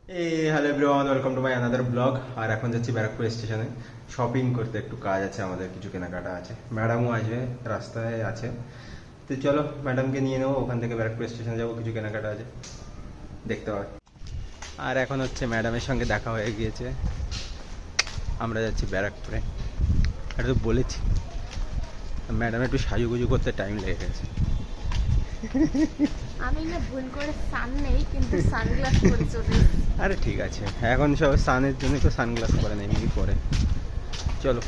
Hello everyone, welcome to my another blog. আর এখন যাচ্ছি ব্যারাকপুর স্টেশনে শপিং করতে, একটু কাজ আছে আমাদের, কিছু কেনাকাটা আছে। ম্যাডামও আসবে, রাস্তায় আছে। তো চলো ম্যাডামকে নিয়ে নেবো, ওখান থেকে ব্যারাকপুর স্টেশনে যাবো, কিছু কেনাকাটা আছে, দেখতে পাবে। আর এখন হচ্ছে ম্যাডামের সঙ্গে দেখা হয়ে গিয়েছে, আমরা যাচ্ছি ব্যারাকপুরে। এটা তো বলেছি, ম্যাডাম একটু সাজুগুজু করতে টাইম লেগে গেছে। আমি না ভুল করে সান নেই, কিন্তু সানগ্লাস পরে চলে এসেছি। আরে ঠিক আছে, এখন সব সানের জন্য তো সানগ্লাস পরে নেই, এমনি পরে। চলো।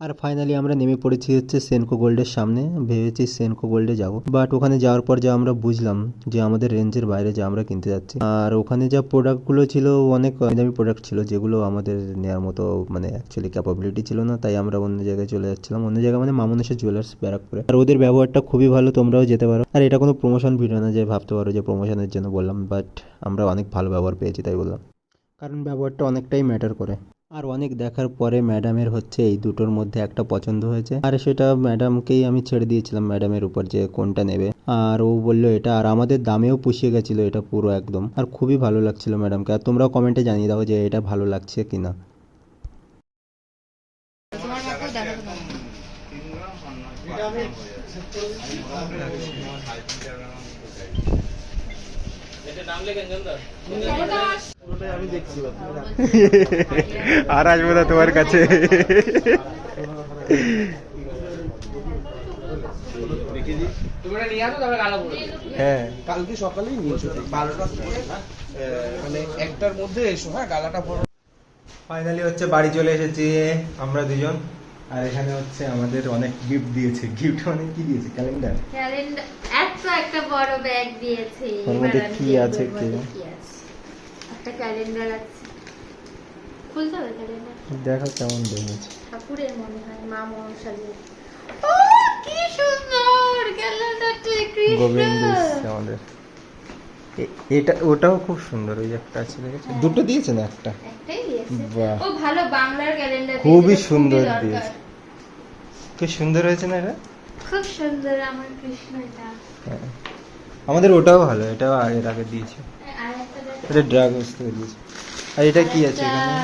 আর ফাইনালি আমরা নেমে পড়েছি হচ্ছে সেনকো গোল্ডের সামনে। ভেবেছি সেনকো গোল্ডে যাব, বাট ওখানে যাওয়ার পর যা আমরা বুঝলাম যে আমাদের রেঞ্জের বাইরে যা আমরা কিনতে যাচ্ছি। আর ওখানে যা প্রোডাক্টগুলো ছিল অনেক দামি প্রোডাক্ট ছিল, যেগুলো আমাদের নেওয়ার মতো মানে অ্যাকচুয়ালি ক্যাপাবিলিটি ছিল না। তাই আমরা অন্য জায়গায় চলে যাচ্ছিলাম, অন্য জায়গায় মানে মামুনেশ্বর জুয়েলার্স ব্যারাকপুরে। আর ওদের ব্যবহারটা খুবই ভালো, তোমরাও যেতে পারো। আর এটা কোনো প্রমোশন ভিডিও না যে ভাবতে পারো যে প্রমোশনের জন্য বললাম, বাট আমরা অনেক ভালো ব্যবহার পেয়েছি তাই বললাম, কারণ ব্যবহারটা অনেকটাই ম্যাটার করে। আর অনেক দেখার পরে ম্যাডামের হচ্ছে এই দুটোর মধ্যে একটা পছন্দ হয়েছে, আর সেটা ম্যাডামকেই আমি ছেড়ে দিয়েছিলাম ম্যাডামের উপর যে কোনটা নেবে। আর ও বললো এটা, আর আমাদের দামেও পুষিয়ে গেছিলো এটা পুরো একদম। আর খুবই ভালো লাগছিল ম্যাডামকে। আর তোমরাও কমেন্টে জানিয়ে দাও যে এটা ভালো লাগছে কিনা। তোমার মাকেও দেখাবো না। আর আসবো না তোমার কাছে। হ্যাঁ, কালকে সকালেই নিয়েছো 12টার সময়, মানে একটার মধ্যে এসো। হ্যাঁ, গালাটা বড়। ফাইনালি হচ্ছে বাড়ি চলে এসেছি আমরা দুজন। আর এখানে হচ্ছে আমাদের অনেক গিফট দিয়েছে। গিফট মানে কি দিয়েছে? ক্যালেন্ডার। ক্যালেন্ডার, একটা বড় ব্যাগ দিয়েছে। ওর মধ্যে এবার কি আছে কি? একটা ক্যালেন্ডার আছে। খুলতে হবে ক্যালেন্ডার। দেখো কেমন দেখেছে। ঠাকুরের মনে হয়, মা মনসাজে। ও কি সুন্দর ক্যালেন্ডারটা! গোবিন্দ কৃষ্ণ আমাদের এটা ওটাও খুব সুন্দর। ওই যে একটা আছে দেখেছো, দুটো দিয়েছে না একটা? একটাই দিয়েছে। বাহ, ও ভালো বাংলার ক্যালেন্ডার দিয়েছে, খুবই এটা সুন্দর দরকার। দিয়েছে। কি সুন্দর হয়েছে না এটা? খুব সুন্দর আমার কৃষ্ণ এটা। হ্যাঁ, আমাদের ওটাও ভালো, এটাও এর আগে দিয়েছে। আর একটা দেখো। এটা ড্রাগনস থেকে দিয়েছে। আর এটা কি আছে এখানে?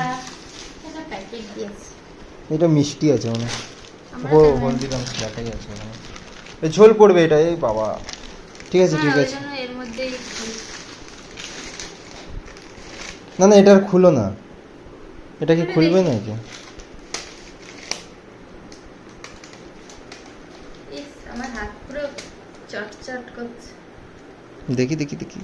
এটা প্যাকেট দিয়েছে। এটা মিষ্টি আছে মনে হয়। আমরা ও জানি। হলদিরামস ব্যাটাই আছে এখানে। এই ঝোল পড়বে এটা, এই বাবা। ঠিক আছে হ্যাঁ, ঠিক ওই আছে। জন্য এর মধ্যেই না না, এটা আর খুলো না। এটা কি খুলে খুলবে দেখি। নাকি? ইস, আমার হাত পুরো চটচট করছে। দেখি দেখি দেখি।